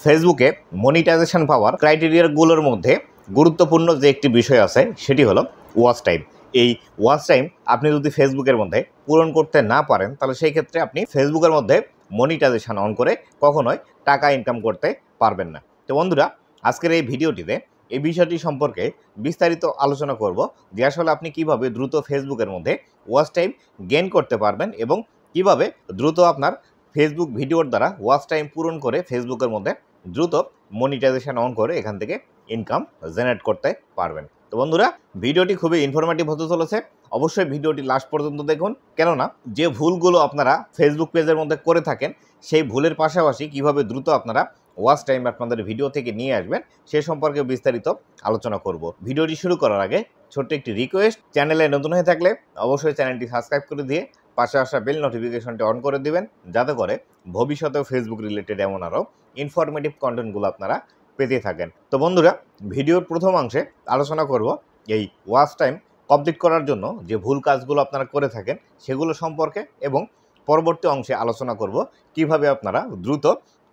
ফেসবুকে মনিটাইজেশন পাওয়ার ক্রাইটেরিয়াগুলোর মধ্যে গুরুত্বপূর্ণ যে একটি বিষয় আছে সেটি হলো ওয়াচ টাইম। এই ওয়াচ টাইম আপনি যদি ফেসবুকের মধ্যে পূরণ করতে না পারেন তাহলে সেই ক্ষেত্রে আপনি ফেসবুকের মধ্যে মনিটাইজেশন অন করে কখনোই টাকা ইনকাম করতে পারবেন না। তো বন্ধুরা, আজকের এই ভিডিওটিতে এই বিষয়টি সম্পর্কে বিস্তারিত আলোচনা করব যে আসলে আপনি কিভাবে দ্রুত ফেসবুকের মধ্যে ওয়াচ টাইম গেইন করতে পারবেন এবং কিভাবে দ্রুত আপনার ফেসবুক ভিডিওর দ্বারা ওয়াচ টাইম পূরণ করে ফেসবুকের মধ্যে দ্রুত মনিটাইজেশন অন করে এখান থেকে ইনকাম জেনারেট করতে পারবেন। তো বন্ধুরা, ভিডিওটি খুবই ইনফরমেটিভ হতে চলেছে, অবশ্যই ভিডিওটি লাস্ট পর্যন্ত দেখুন। কেননা যে ভুলগুলো আপনারা ফেসবুক পেজের মধ্যে করে থাকেন সেই ভুলের পাশাপাশি কিভাবে দ্রুত আপনারা ওয়াচ টাইম আপনাদের ভিডিও থেকে নিয়ে আসবেন সে সম্পর্কে বিস্তারিত আলোচনা করব। ভিডিওটি শুরু করার আগে ছোট্ট একটি রিকোয়েস্ট, চ্যানেলে নতুন হয়ে থাকলে অবশ্যই চ্যানেলটি সাবস্ক্রাইব করে দিয়ে পাশে আসা বেল নোটিফিকেশনটি অন করে দিবেন, যাতে করে ভবিষ্যতেও ফেসবুক রিলেটেড এমন আরও ইনফরমেটিভ কন্টেন্টগুলো আপনারা পেতে থাকেন। তো বন্ধুরা, ভিডিওর প্রথম অংশে আলোচনা করব এই ওয়াচ টাইম কমপ্লিট করার জন্য যে ভুল কাজগুলো আপনারা করে থাকেন সেগুলো সম্পর্কে, এবং পরবর্তী অংশে আলোচনা করব কিভাবে আপনারা দ্রুত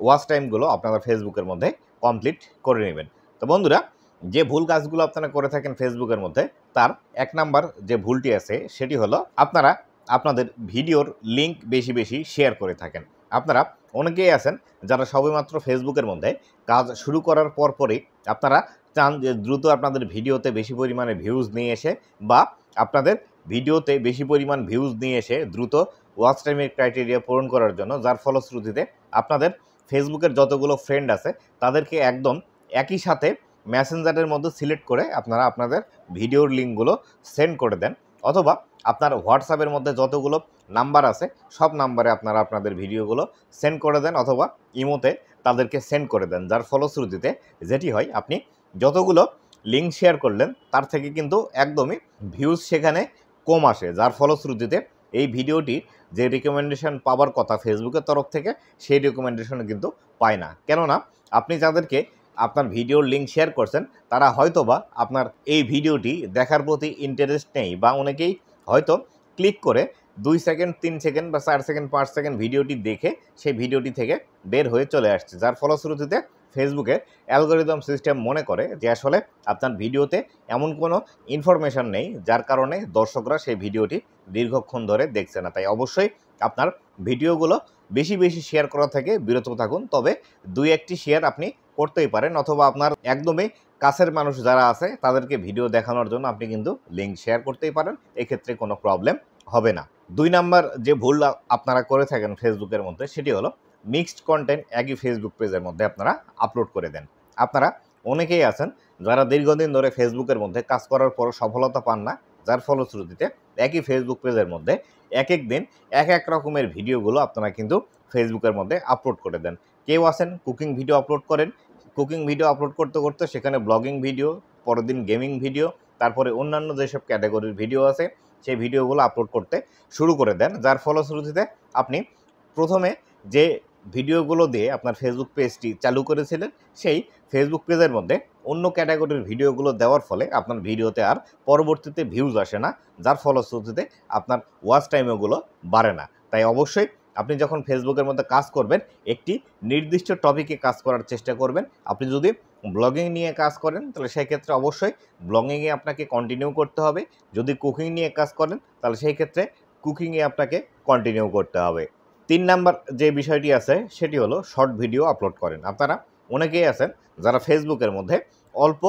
ওয়াচ টাইমগুলো আপনারা ফেসবুকের মধ্যে কমপ্লিট করে নেবেন। তো বন্ধুরা, যে ভুল কাজগুলো আপনারা করে থাকেন ফেসবুকের মধ্যে তার এক নাম্বার যে ভুলটি আছে সেটি হলো আপনারা আপনাদের ভিডিওর লিঙ্ক বেশি বেশি শেয়ার করে থাকেন। আপনারা অনেকেই আছেন যারা সবেমাত্র ফেসবুকের মধ্যে কাজ শুরু করার পরপরই আপনারা চান যে দ্রুত আপনাদের ভিডিওতে বেশি পরিমাণে ভিউজ নিয়ে এসে বা আপনাদের ভিডিওতে বেশি পরিমাণ ভিউজ নিয়ে এসে দ্রুত ওয়াচ টাইমের ক্রাইটেরিয়া পূরণ করার জন্য, যার ফলশ্রুতিতে আপনাদের ফেসবুকের যতগুলো ফ্রেন্ড আছে তাদেরকে একদম একই সাথে মেসেঞ্জারের মধ্যে সিলেক্ট করে আপনারা আপনাদের ভিডিওর লিঙ্কগুলো সেন্ড করে দেন, অথবা আপনার হোয়াটসঅ্যাপের মধ্যে যতগুলো নাম্বার আছে সব নাম্বারে আপনারা আপনাদের ভিডিওগুলো সেন্ড করে দেন, অথবা ইমোতে তাদেরকে সেন্ড করে দেন। যার ফলশ্রুতিতে যেটি হয়, আপনি যতগুলো লিঙ্ক শেয়ার করলেন তার থেকে কিন্তু একদমই ভিউজ সেখানে কম আসে, যার ফলশ্রুতিতে এই ভিডিওটি যে রিকমেন্ডেশন পাওয়ার কথা ফেসবুকের তরফ থেকে সেই রিকমেন্ডেশন কিন্তু পায় না। কেননা আপনি যাদেরকে আপনার ভিডিওর লিঙ্ক শেয়ার করছেন তারা হয়তোবা আপনার এই ভিডিওটি দেখার প্রতি ইন্টারেস্ট নেই, বা অনেকেই হয়তো ক্লিক করে 2 সেকেন্ড 3 সেকেন্ড বা 4 সেকেন্ড 5 সেকেন্ড ভিডিওটি দেখে সেই ভিডিওটি থেকে বের হয়ে চলে আসছে, যার ফলশ্রুতিতে ফেসবুকের অ্যালগরিদম সিস্টেম মনে করে যে আসলে আপনার ভিডিওতে এমন কোনো ইনফরমেশন নেই যার কারণে দর্শকরা সেই ভিডিওটি দীর্ঘক্ষণ ধরে দেখছে না। তাই অবশ্যই আপনার ভিডিওগুলো বেশি বেশি শেয়ার করা থেকে বিরত থাকুন, তবে 2-1টি শেয়ার আপনি করতেই পারেন, অথবা আপনার একদমই কাছের মানুষ যারা আছে তাদেরকে ভিডিও দেখানোর জন্য আপনি কিন্তু লিঙ্ক শেয়ার করতেই পারেন, এক্ষেত্রে কোনো প্রবলেম হবে না। 2 নাম্বার যে ভুল আপনারা করে থাকেন ফেসবুকের মধ্যে সেটি হলো মিক্সড কন্টেন্ট একই ফেসবুক পেজের মধ্যে আপনারা আপলোড করে দেন। আপনারা অনেকেই আছেন যারা দীর্ঘদিন ধরে ফেসবুকের মধ্যে কাজ করার পর সফলতা পান না, যার ফলশ্রুতিতে একই ফেসবুক পেজের মধ্যে এক এক দিন এক এক রকমের ভিডিওগুলো আপনারা কিন্তু ফেসবুকের মধ্যে আপলোড করে দেন। কেউ আছেন কুকিং ভিডিও আপলোড করেন, কুকিং ভিডিও আপলোড করতে করতে সেখানে ব্লগিং ভিডিও, পরের দিন গেমিং ভিডিও, তারপরে অন্যান্য যেসব ক্যাটাগরির ভিডিও আছে সেই ভিডিওগুলো আপলোড করতে শুরু করে দেন, যার ফলশ্রুতিতে আপনি প্রথমে যে ভিডিওগুলো দিয়ে আপনার ফেসবুক পেজটি চালু করেছিলেন সেই ফেসবুক পেজের মধ্যে অন্য ক্যাটাগরির ভিডিওগুলো দেওয়ার ফলে আপনার ভিডিওতে আর পরবর্তীতে ভিউজ আসে না, যার ফলশ্রুতিতে আপনার ওয়াচ টাইমগুলো বাড়ে না। তাই অবশ্যই আপনি যখন ফেসবুকের মধ্যে কাজ করবেন একটি নির্দিষ্ট টপিকে কাজ করার চেষ্টা করবেন। আপনি যদি ব্লগিং নিয়ে কাজ করেন তাহলে সেক্ষেত্রে অবশ্যই ব্লগিংয়ে আপনাকে কন্টিনিউ করতে হবে, যদি কুকিং নিয়ে কাজ করেন তাহলে সেই ক্ষেত্রে কুকিংয়ে আপনাকে কন্টিনিউ করতে হবে। 3 নাম্বার যে বিষয়টি আছে সেটি হলো শর্ট ভিডিও আপলোড করেন। আপনারা অনেকেই আছেন যারা ফেসবুকের মধ্যে অল্প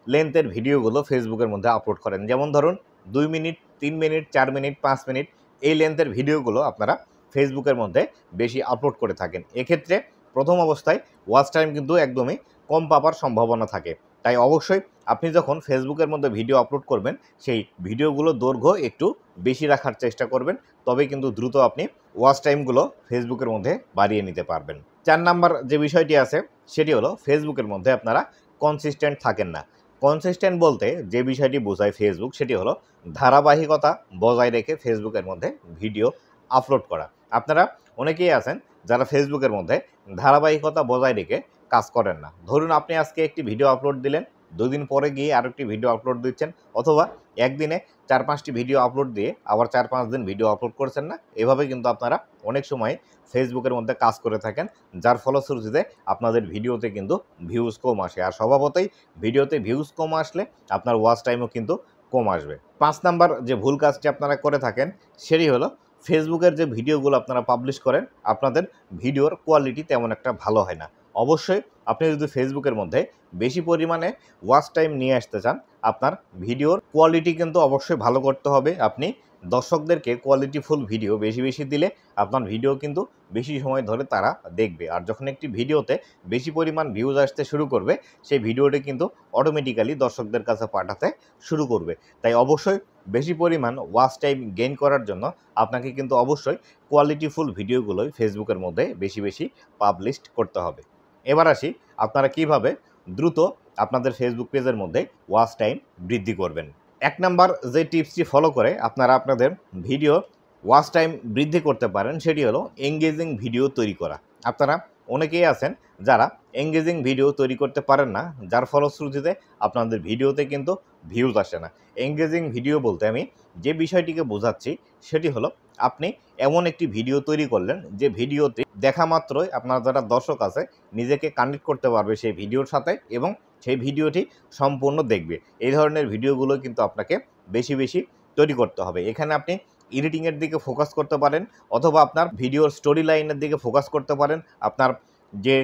লেন্থের ভিডিওগুলো ফেসবুকের মধ্যে আপলোড করেন, যেমন ধরুন 2 মিনিট 3 মিনিট 4 মিনিট 5 মিনিট এই লেন্থের ভিডিওগুলো আপনারা ফেসবুকের মধ্যে বেশি আপলোড করে থাকেন। এক্ষেত্রে প্রথম অবস্থায় ওয়াচ টাইম কিন্তু একদমই কম পাওয়ার সম্ভাবনা থাকে। তাই অবশ্যই আপনি যখন ফেসবুকের মধ্যে ভিডিও আপলোড করবেন সেই ভিডিওগুলো দৈর্ঘ্য একটু বেশি রাখার চেষ্টা করবেন, তবে কিন্তু দ্রুত আপনি ওয়াচ টাইমগুলো ফেসবুকের মধ্যে বাড়িয়ে নিতে পারবেন। 4 নাম্বার যে বিষয়টি আছে সেটি হলো ফেসবুকের মধ্যে আপনারা কনসিস্টেন্ট থাকেন না। কনসিস্টেন্ট বলতে যে বিষয়টি বোঝায় ফেসবুক সেটি হলো ধারাবাহিকতা বজায় রেখে ফেসবুকের মধ্যে ভিডিও আপলোড করা। আপনারা অনেকেই আছেন যারা ফেসবুকের মধ্যে ধারাবাহিকতা বজায় রেখে কাজ করেন না। ধরুন আপনি আজকে একটি ভিডিও আপলোড দিলেন, 2 দিন পরে গিয়ে আরেকটি ভিডিও আপলোড দিচ্ছেন, অথবা একদিনে 4-5টি ভিডিও আপলোড দিয়ে আবার 4-5 দিন ভিডিও আপলোড করছেন না, এভাবে কিন্তু আপনারা অনেক সময় ফেসবুকের মধ্যে কাজ করে থাকেন, যার ফলশ্রুতিতে আপনাদের ভিডিওতে কিন্তু ভিউজ কম আসে। আর স্বভাবতই ভিডিওতে ভিউজ কম আসলে আপনার ওয়াচ টাইমও কিন্তু কম আসবে। 5 নাম্বার যে ভুল কাজটি আপনারা করে থাকেন সেটি হলো ফেসবুকের যে ভিডিওগুলো আপনারা পাবলিশ করেন, আপনাদের ভিডিওর কোয়ালিটি তেমন একটা ভালো হয় না। অবশ্যই আপনি যদি ফেসবুকের মধ্যে বেশি পরিমাণে ওয়াচ টাইম নিয়ে আসতে চান, আপনার ভিডিওর কোয়ালিটি কিন্তু অবশ্যই ভালো করতে হবে। আপনি দর্শকদেরকে কোয়ালিটিফুল ভিডিও বেশি বেশি দিলে আপনার ভিডিও কিন্তু বেশি সময় ধরে তারা দেখবে। আর যখন একটি ভিডিওতে বেশি পরিমাণ ভিউজ আসতে শুরু করবে, সেই ভিডিওটি কিন্তু অটোমেটিক্যালি দর্শকদের কাছে পাঠাতে শুরু করবে। তাই অবশ্যই বেশি পরিমাণ ওয়াচ টাইম গেইন করার জন্য আপনাকে কিন্তু অবশ্যই কোয়ালিটিফুল ভিডিওগুলোই ফেসবুকের মধ্যে বেশি বেশি পাবলিশ করতে হবে। এবার আসি আপনারা কিভাবে দ্রুত আপনাদের ফেসবুক পেজের মধ্যে ওয়াচ টাইম বৃদ্ধি করবেন। 1 নাম্বার যে টিপসটি ফলো করে আপনারা আপনাদের ভিডিও ওয়াচ টাইম বৃদ্ধি করতে পারেন সেটি হলো এঙ্গেজিং ভিডিও তৈরি করা। আপনারা অনেকেই আছেন যারা এঙ্গেজিং ভিডিও তৈরি করতে পারেন না, যার ফলশ্রুতিতে আপনাদের ভিডিওতে কিন্তু ভিউজ আসে না। এঙ্গেজিং ভিডিও বলতে আমি যে বিষয়টিকে বোঝাচ্ছি সেটি হলো আপনি এমন একটি ভিডিও তৈরি করলেন যে ভিডিওতে দেখা মাত্রই আপনার যারা দর্শক আছে নিজেকে কানেক্ট করতে পারবে সেই ভিডিওর সাথে এবং সেই ভিডিওটি সম্পূর্ণ দেখবে। এই ধরনের ভিডিওগুলো কিন্তু আপনাকে বেশি বেশি তৈরি করতে হবে। এখানে আপনি এডিটিংয়ের দিকে ফোকাস করতে পারেন অথবা আপনার ভিডিওর স্টোরি লাইনের দিকে ফোকাস করতে পারেন। আপনার যে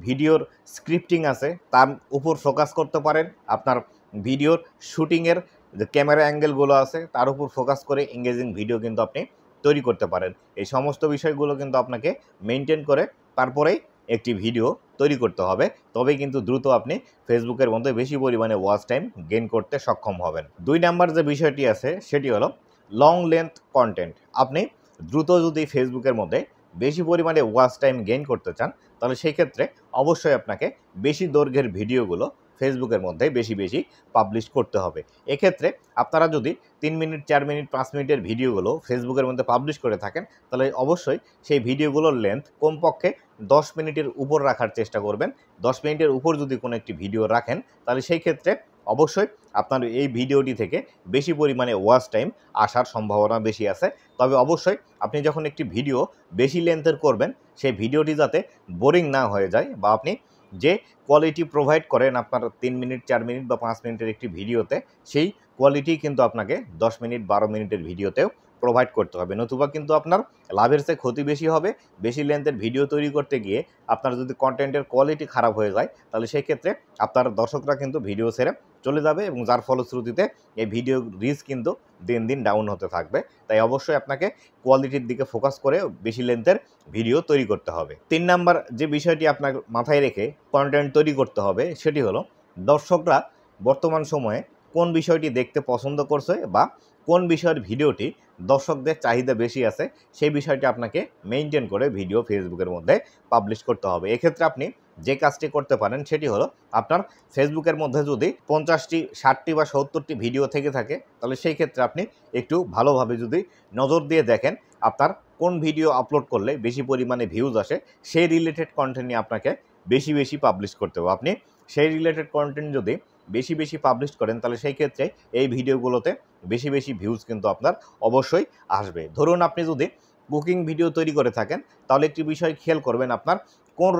ভিডিওর স্ক্রিপ্টিং আছে তার উপর ফোকাস করতে পারেন। আপনার ভিডিওর শুটিংয়ের যে ক্যামেরা অ্যাঙ্গেলগুলো আছে তার উপর ফোকাস করে এঙ্গেজিং ভিডিও কিন্তু আপনি তৈরি করতে পারেন। এই সমস্ত বিষয়গুলো কিন্তু আপনাকে মেনটেন করে তারপরেই একটি ভিডিও তৈরি করতে হবে, তবেই কিন্তু দ্রুত আপনি ফেসবুকের মধ্যে বেশি পরিমাণে ওয়াচ টাইম গেইন করতে সক্ষম হবেন। 2 নাম্বার যে বিষয়টি আছে সেটি হলো লং লেন্থ কন্টেন্ট। আপনি দ্রুত যদি ফেসবুকের মধ্যে বেশি পরিমাণে ওয়াচ টাইম গেইন করতে চান, তাহলে সেই ক্ষেত্রে অবশ্যই আপনাকে বেশি দৈর্ঘ্যের ভিডিওগুলো ফেসবুকের মধ্যে বেশি বেশি পাবলিশ করতে হবে। এক্ষেত্রে আপনারা যদি 3 মিনিট, 4 মিনিট, 5 মিনিটের ভিডিওগুলো ফেসবুকের মধ্যে পাবলিশ করে থাকেন, তাহলে অবশ্যই সেই ভিডিওগুলোর লেন্থ কমপক্ষে 10 মিনিটের উপর রাখার চেষ্টা করবেন। 10 মিনিটের উপর যদি কোনো একটি ভিডিও রাখেন, তাহলে সেই ক্ষেত্রে অবশ্যই আপনার এই ভিডিওটি থেকে বেশি পরিমাণে ওয়াচ টাইম আসার সম্ভাবনা বেশি আছে। তবে অবশ্যই আপনি যখন একটি ভিডিও বেশি লেন্থের করবেন, সেই ভিডিওটি যাতে বোরিং না হয়ে যায় বা আপনি যে কোয়ালিটি প্রোভাইড করেন আপনার 3 মিনিট, 4 মিনিট বা 5 মিনিটের একটি ভিডিওতে, সেই কোয়ালিটি কিন্তু আপনাকে 10 মিনিট, 12 মিনিটের ভিডিওতেও প্রোভাইড করতে হবে। নতুবা কিন্তু আপনার লাভের চেয়ে ক্ষতি বেশি হবে। বেশি লেন্থের ভিডিও তৈরি করতে গিয়ে আপনার যদি কন্টেন্টের কোয়ালিটি খারাপ হয়ে যায়, তাহলে সেই ক্ষেত্রে আপনার দর্শকরা কিন্তু ভিডিও ছেড়ে চলে যাবে এবং যার ফলশ্রুতিতে এই ভিডিও রিচ কিন্তু দিন দিন ডাউন হতে থাকবে। তাই অবশ্যই আপনাকে কোয়ালিটির দিকে ফোকাস করে বেশি লেন্থের ভিডিও তৈরি করতে হবে। 3 নাম্বার যে বিষয়টি আপনার মাথায় রেখে কন্টেন্ট তৈরি করতে হবে সেটি হলো দর্শকরা বর্তমান সময়ে কোন বিষয়টি দেখতে পছন্দ করছে বা কোন বিষয়ের ভিডিওটি দর্শকদের চাহিদা বেশি আছে, সেই বিষয়টি আপনাকে মেইনটেইন করে ভিডিও ফেসবুকের মধ্যে পাবলিশ করতে হবে। এক্ষেত্রে আপনি যে কাজটি করতে পারেন সেটি হলো আপনার ফেসবুকের মধ্যে যদি 50টি, 60টি বা 70টি ভিডিও থেকে থাকে, তাহলে সেই ক্ষেত্রে আপনি একটু ভালোভাবে যদি নজর দিয়ে দেখেন আপনার কোন ভিডিও আপলোড করলে বেশি পরিমাণে ভিউজ আসে, সেই রিলেটেড কন্টেন্ট নিয়ে আপনাকে বেশি বেশি পাবলিশ করতে হবে। আপনি সেই রিলেটেড কন্টেন্ট যদি বেশি বেশি পাবলিশ করেন, তাহলে সেই ক্ষেত্রে এই ভিডিওগুলোতে বেশি বেশি ভিউজ কিন্তু আপনার অবশ্যই আসবে। ধরুন আপনি যদি কুকিং ভিডিও তৈরি করে থাকেন, তাহলে একটি বিষয় খেয়াল করবেন আপনার কোন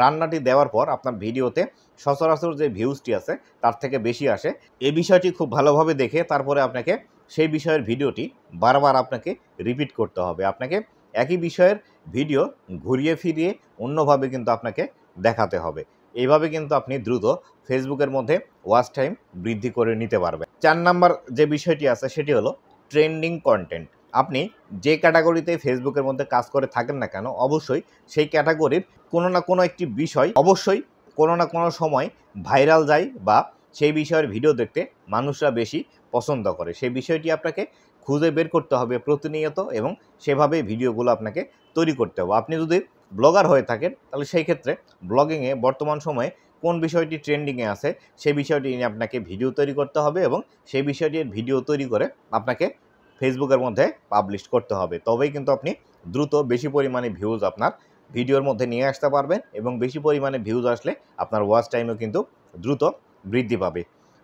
রান্নাটি দেওয়ার পর আপনার ভিডিওতে সচরাচর যে ভিউজটি আছে তার থেকে বেশি আসে। এই বিষয়টি খুব ভালোভাবে দেখে তারপরে আপনাকে সেই বিষয়ের ভিডিওটি বারবার আপনাকে রিপিট করতে হবে। আপনাকে একই বিষয়ের ভিডিও ঘুরিয়ে ফিরিয়ে অন্যভাবে কিন্তু আপনাকে দেখাতে হবে। এইভাবে কিন্তু আপনি দ্রুত ফেসবুকের মধ্যে ওয়াচ টাইম বৃদ্ধি করে নিতে পারবেন। 4 নাম্বার যে বিষয়টি আছে সেটি হলো ট্রেন্ডিং কন্টেন্ট। আপনি যে ক্যাটাগরিতে ফেসবুকের মধ্যে কাজ করে থাকেন না কেন, অবশ্যই সেই ক্যাটাগরির কোনো না কোনো একটি বিষয় অবশ্যই কোনো না কোনো সময় ভাইরাল যায় বা সেই বিষয়ের ভিডিও দেখতে মানুষরা বেশি পছন্দ করে। সেই বিষয়টি আপনাকে খুঁজে বের করতে হবে প্রতিনিয়ত এবং সেভাবে ভিডিওগুলো আপনাকে তৈরি করতে হবে। আপনি যদি ব্লগার হয়ে থাকেন, তাহলে সেই ক্ষেত্রে ব্লগিংয়ে বর্তমান সময়ে কোন বিষয়টি ট্রেন্ডিংয়ে আছে সেই বিষয়টি নিয়ে আপনাকে ভিডিও তৈরি করতে হবে এবং সেই বিষয়টির ভিডিও তৈরি করে আপনাকে ফেসবুকের মধ্যে পাবলিশ করতে হবে। তবেই কিন্তু আপনি দ্রুত বেশি পরিমাণে ভিউজ আপনার ভিডিওর মধ্যে নিয়ে আসতে পারবেন এবং বেশি পরিমাণে ভিউজ আসলে আপনার ওয়াচ টাইমও কিন্তু দ্রুত বৃদ্ধি পাবে।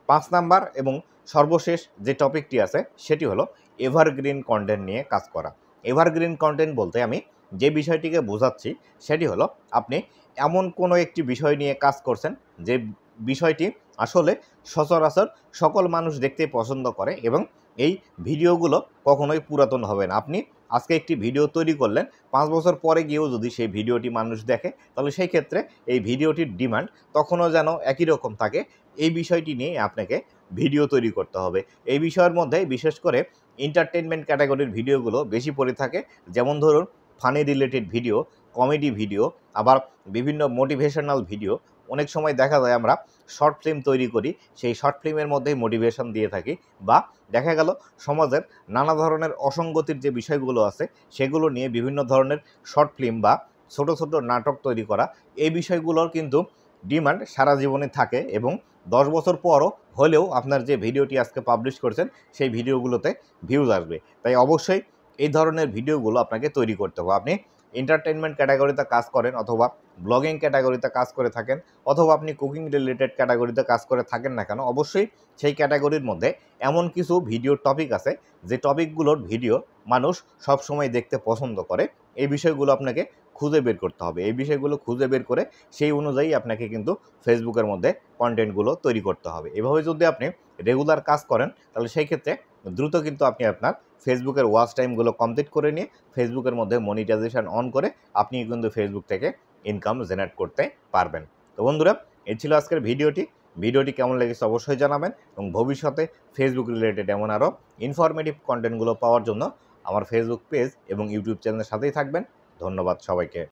5 নাম্বার এবং সর্বশেষ যে টপিকটি আছে সেটি হলো এভারগ্রিন কন্টেন্ট নিয়ে কাজ করা। এভারগ্রিন কন্টেন্ট বলতে আমি যে বিষয়টিকে বোঝাচ্ছি সেটি হলো আপনি এমন কোনো একটি বিষয় নিয়ে কাজ করছেন যে বিষয়টি আসলে সচরাচর সকল মানুষ দেখতে পছন্দ করে এবং এই ভিডিওগুলো কখনোই পুরাতন হবে না। আপনি আজকে একটি ভিডিও তৈরি করলেন, 5 বছর পরে গিয়েও যদি সেই ভিডিওটি মানুষ দেখে তাহলে সেই ক্ষেত্রে এই ভিডিওটির ডিমান্ড তখনও যেন একই রকম থাকে। এই বিষয়টি নিয়ে আপনাকে ভিডিও তৈরি করতে হবে। এই বিষয়ের মধ্যে বিশেষ করে এন্টারটেইনমেন্ট ক্যাটাগরির ভিডিওগুলো বেশি পড়ে থাকে। যেমন ধরুন funny related video, comedy video, আবার বিভিন্ন মোটিভেশনাল ভিডিও। অনেক সময় দেখা যায় আমরা শর্ট ফিল্ম তৈরি করি, সেই শর্ট ফিল্মের মধ্যেই মোটিভেশন দিয়ে থাকি, বা দেখা গেল সমাজের নানা ধরনের অসঙ্গতির যে বিষয়গুলো আছে সেগুলো নিয়ে বিভিন্ন ধরনের শর্ট ফিল্ম বা ছোট ছোট নাটক তৈরি করা। এই বিষয়গুলোর কিন্তু ডিমান্ড সারা জীবনে থাকে এবং 10 বছর পরও হলেও আপনার যে ভিডিওটি আজকে পাবলিশ করছেন সেই ভিডিওগুলোতে ভিউজ আসবে। তাই অবশ্যই এই ধরনের ভিডিওগুলো আপনাকে তৈরি করতে হবে। আপনি এন্টারটেইনমেন্ট ক্যাটাগরিতে কাজ করেন, অথবা ব্লগিং ক্যাটাগরিতে কাজ করে থাকেন, অথবা আপনি কুকিং রিলেটেড ক্যাটাগরিতে কাজ করে থাকেন না কেন, অবশ্যই সেই ক্যাটাগরির মধ্যে এমন কিছু ভিডিওর টপিক আছে যে টপিকগুলোর ভিডিও মানুষ সবসময় দেখতে পছন্দ করে। এই বিষয়গুলো আপনাকে খুঁজে বের করতে হবে। এই বিষয়গুলো খুঁজে বের করে সেই অনুযায়ী আপনাকে কিন্তু ফেসবুকের মধ্যে কন্টেন্টগুলো তৈরি করতে হবে। এভাবে যদি আপনি রেগুলার কাজ করেন তাহলে সেই ক্ষেত্রে দ্রুত কিন্তু আপনি আপনার ফেসবুকের ওয়াচ টাইমগুলো কমপ্লিট করে নিয়ে ফেসবুকের মধ্যে মনিটাইজেশন অন করে আপনি কিন্তু ফেসবুক থেকে ইনকাম জেনারেট করতে পারবেন। তো বন্ধুরা, এই ছিল আজকের ভিডিওটি কেমন লেগেছে অবশ্যই জানাবেন, এবং ভবিষ্যতে ফেসবুক রিলেটেড এমন আরও ইনফরমেটিভ কন্টেন্টগুলো পাওয়ার জন্য আমার ফেসবুক পেজ এবং ইউটিউব চ্যানেলের সাথেই থাকবেন। ধন্যবাদ সবাইকে।